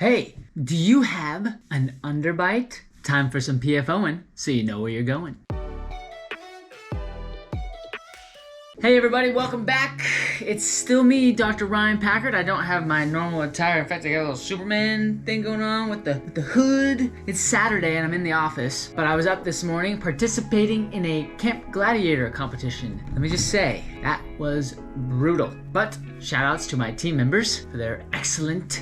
Hey, do you have an underbite? Time for some PFOing so you know where you're going. Hey everybody, welcome back. It's still me, Dr. Ryan Packard. I don't have my normal attire. In fact, I got a little Superman thing going on with the hood. It's Saturday and I'm in the office, but I was up this morning participating in a Camp Gladiator competition. Let me just say, that was brutal. But shout outs to my team members for their excellent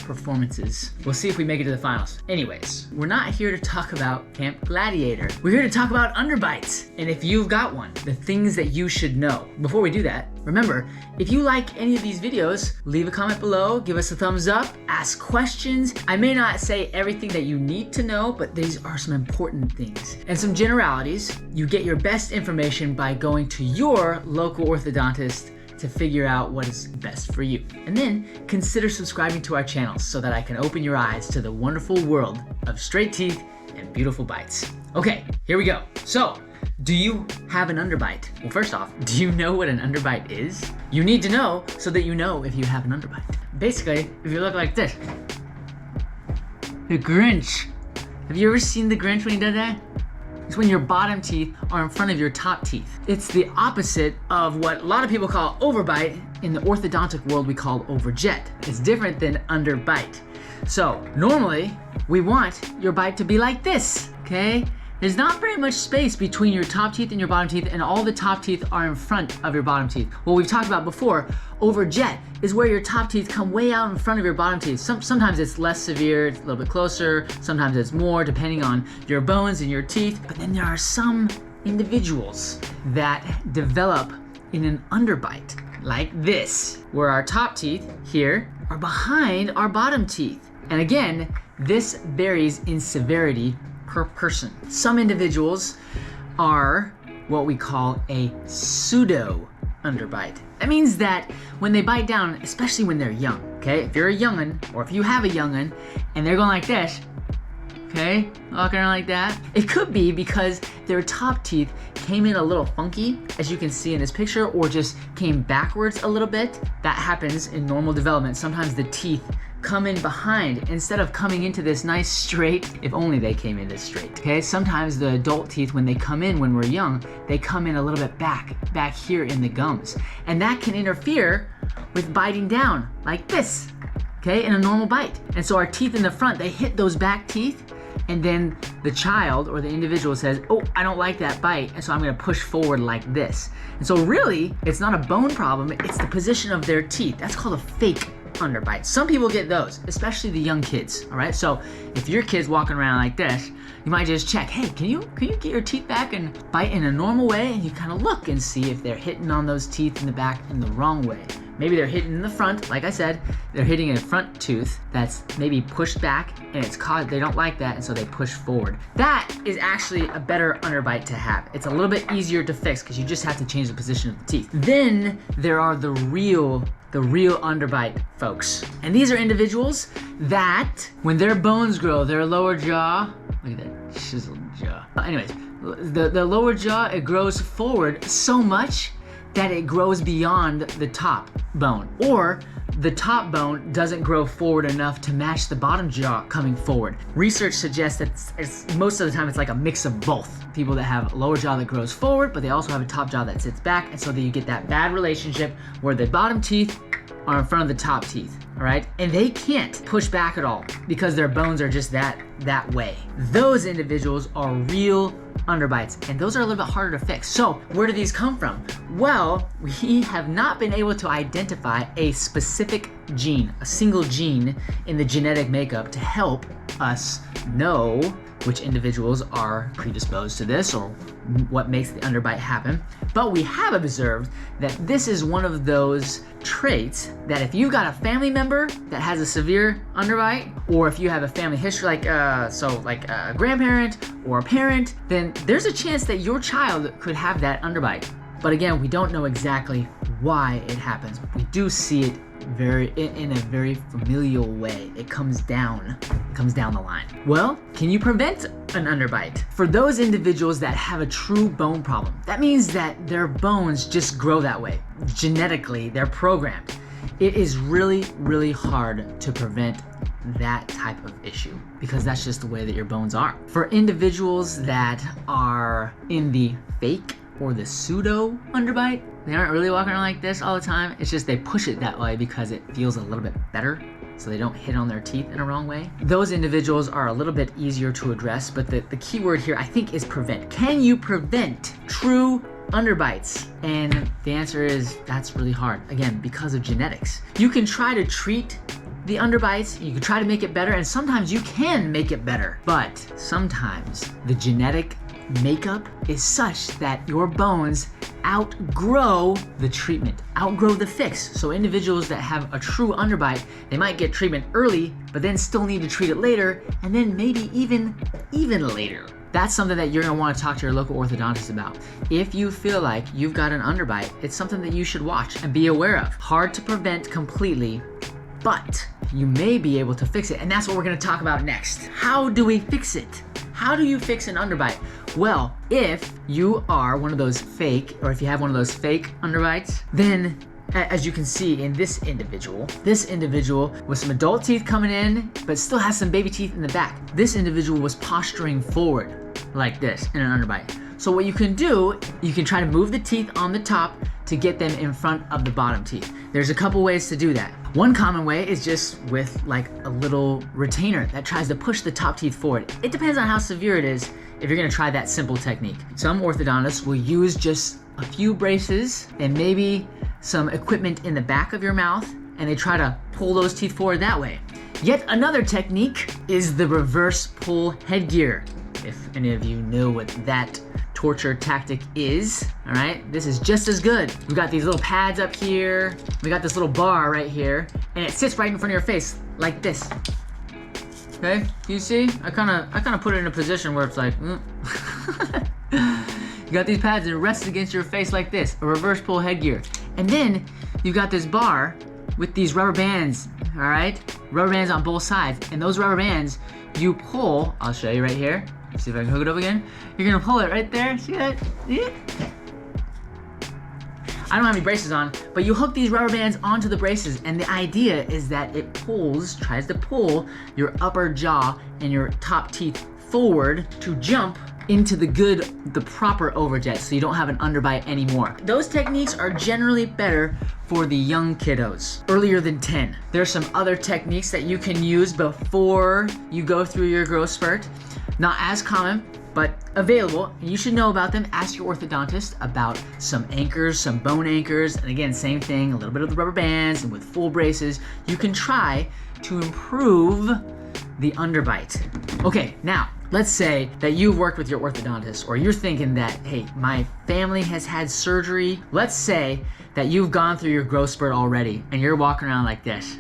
performances. We'll see if we make it to the finals. Anyways, we're not here to talk about Camp Gladiator. We're here to talk about underbites. And if you've got one, the things that you should know. Before we do that, remember, if you like any of these videos, leave a comment below, give us a thumbs up, ask questions. I may not say everything that you need to know, but these are some important things. And some generalities. You get your best information by going to your local orthodontist to figure out what is best for you. And then consider subscribing to our channel so that I can open your eyes to the wonderful world of straight teeth and beautiful bites. Okay, here we go. So, do you have an underbite? Well, first off, do you know what an underbite is? You need to know so that you know if you have an underbite. Basically, if you look like this, the Grinch. Have you ever seen the Grinch when he does that? It's when your bottom teeth are in front of your top teeth. It's the opposite of what a lot of people call overbite. In the orthodontic world, we call overjet. It's different than underbite. So normally, we want your bite to be like this, okay? There's not very much space between your top teeth and your bottom teeth, and all the top teeth are in front of your bottom teeth. What we've talked about before, overjet is where your top teeth come way out in front of your bottom teeth. Sometimes it's less severe, it's a little bit closer, sometimes it's more, depending on your bones and your teeth. But then there are some individuals that develop in an underbite, like this, where our top teeth here are behind our bottom teeth. And again, this varies in severity per person. Some individuals are what we call a pseudo underbite. That means that when they bite down, especially when they're young, okay? If you're a young'un, or if you have a young'un, and they're going like this, okay? Walking around like that. It could be because their top teeth came in a little funky, as you can see in this picture, or just came backwards a little bit. That happens in normal development. Sometimes the teeth come in behind instead of coming into this nice straight. If only they came in this straight, okay? Sometimes the adult teeth, when they come in when we're young, they come in a little bit back here in the gums. And that can interfere with biting down like this, okay, in a normal bite. And so our teeth in the front, they hit those back teeth, and then the child or the individual says, oh, I don't like that bite, and so I'm gonna push forward like this. And so really, it's not a bone problem, it's the position of their teeth. That's called a fake underbite. Some people get those, especially the young kids, all right? So if your kid's walking around like this, you might just check, hey, can you get your teeth back and bite in a normal way? And you kind of look and see if they're hitting on those teeth in the back in the wrong way. Maybe they're hitting in the front, like I said, they're hitting a front tooth that's maybe pushed back, and it's caught, they don't like that, and so they push forward. That is actually a better underbite to have. It's a little bit easier to fix because you just have to change the position of the teeth. Then there are the real underbite folks. And these are individuals that, when their bones grow, their lower jaw, look at that chiseled jaw. Anyways, the lower jaw, it grows forward so much that it grows beyond the top bone, or the top bone doesn't grow forward enough to match the bottom jaw coming forward. Research suggests that it's most of the time it's like a mix of both. People that have a lower jaw that grows forward, but they also have a top jaw that sits back, and so that you get that bad relationship where the bottom teeth are in front of the top teeth, all right? And they can't push back at all because their bones are just that way. Those individuals are real underbites, and those are a little bit harder to fix. So where do these come from? Well, we have not been able to identify a specific gene, a single gene in the genetic makeup to help us know which individuals are predisposed to this or what makes the underbite happen. But we have observed that this is one of those traits that if you've got a family member that has a severe underbite, or if you have a family history like a grandparent or a parent, then there's a chance that your child could have that underbite. But again, we don't know exactly why it happens. We do see it in a very familial way. It comes down the line. Well, can you prevent an underbite? For those individuals that have a true bone problem, that means that their bones just grow that way. Genetically, they're programmed. it is really, really hard to prevent that type of issue because that's just the way that your bones are. For individuals that are in the fake or the pseudo underbite, they aren't really walking around like this all the time. It's just they push it that way because it feels a little bit better, so they don't hit on their teeth in a wrong way. Those individuals are a little bit easier to address, but the key word here I think is prevent. Can you prevent true underbites? And the answer is that's really hard, again, because of genetics. You can try to treat the underbites, you can try to make it better, and sometimes you can make it better, but sometimes the genetic makeup is such that your bones outgrow the treatment, outgrow the fix. So individuals that have a true underbite, they might get treatment early, but then still need to treat it later, and then maybe even later. That's something that you're gonna wanna talk to your local orthodontist about. If you feel like you've got an underbite, it's something that you should watch and be aware of. Hard to prevent completely, but you may be able to fix it, and that's what we're gonna talk about next. How do we fix it? How do you fix an underbite? Well, if you are one of those fake, or if you have one of those fake underbites, then as you can see in this individual with some adult teeth coming in, but still has some baby teeth in the back. This individual was posturing forward like this in an underbite. So what you can do, you can try to move the teeth on the top to get them in front of the bottom teeth. There's a couple ways to do that. One common way is just with like a little retainer that tries to push the top teeth forward. It depends on how severe it is if you're gonna try that simple technique. Some orthodontists will use just a few braces and maybe some equipment in the back of your mouth, and they try to pull those teeth forward that way. Yet another technique is the reverse pull headgear. If any of you know what that torture tactic is, all right? This is just as good. We've got these little pads up here. We got this little bar right here, and it sits right in front of your face like this. Okay, you see? I kind of put it in a position where it's like, You got these pads and it rests against your face like this, a reverse pull headgear. And then you've got this bar with these rubber bands, all right? Rubber bands on both sides, and those rubber bands, you pull, I'll show you right here. See if I can hook it up again. You're gonna pull it right there, see that? Yeah. I don't have any braces on, but you hook these rubber bands onto the braces, and the idea is that it tries to pull your upper jaw and your top teeth forward to jump into the proper overjet, so you don't have an underbite anymore. Those techniques are generally better for the young kiddos, earlier than 10. There's some other techniques that you can use before you go through your growth spurt. Not as common, but available. You should know about them. Ask your orthodontist about some anchors, some bone anchors, and again, same thing, a little bit of the rubber bands, and with full braces, you can try to improve the underbite. Okay, now, let's say that you've worked with your orthodontist, or you're thinking that, hey, my family has had surgery. Let's say that you've gone through your growth spurt already, and you're walking around like this.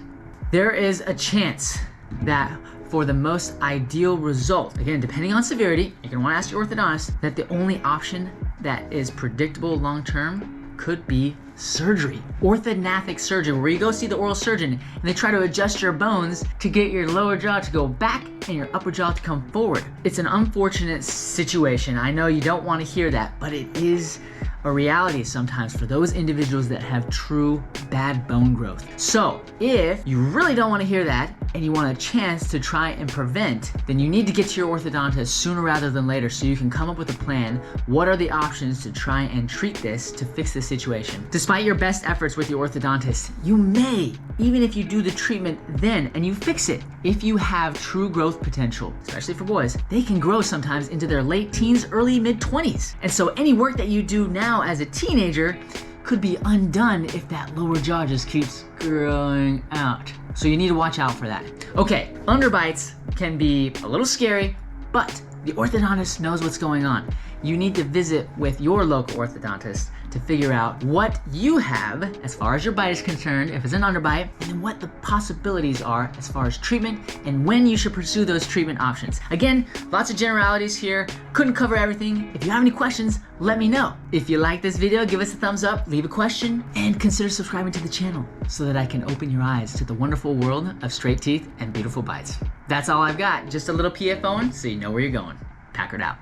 There is a chance that for the most ideal result, again, depending on severity, you're gonna wanna ask your orthodontist, that the only option that is predictable long-term could be surgery. Orthodontic surgery, where you go see the oral surgeon and they try to adjust your bones to get your lower jaw to go back and your upper jaw to come forward. It's an unfortunate situation. I know you don't want to hear that, but it is a reality sometimes for those individuals that have true bad bone growth. So if you really don't want to hear that and you want a chance to try and prevent, then you need to get to your orthodontist sooner rather than later so you can come up with a plan. What are the options to try and treat this to fix the situation? Despite your best efforts with your orthodontist, you may, even if you do the treatment then and you fix it, if you have true growth potential, especially for boys, they can grow sometimes into their late teens, early mid-20s. And so any work that you do now as a teenager could be undone if that lower jaw just keeps growing out. So you need to watch out for that. Okay, underbites can be a little scary, but the orthodontist knows what's going on. You need to visit with your local orthodontist to figure out what you have as far as your bite is concerned, if it's an underbite, and then what the possibilities are as far as treatment and when you should pursue those treatment options. Again, lots of generalities here. Couldn't cover everything. If you have any questions, let me know. If you like this video, give us a thumbs up, leave a question, and consider subscribing to the channel so that I can open your eyes to the wonderful world of straight teeth and beautiful bites. That's all I've got. Just a little PFOing so you know where you're going. Packard out.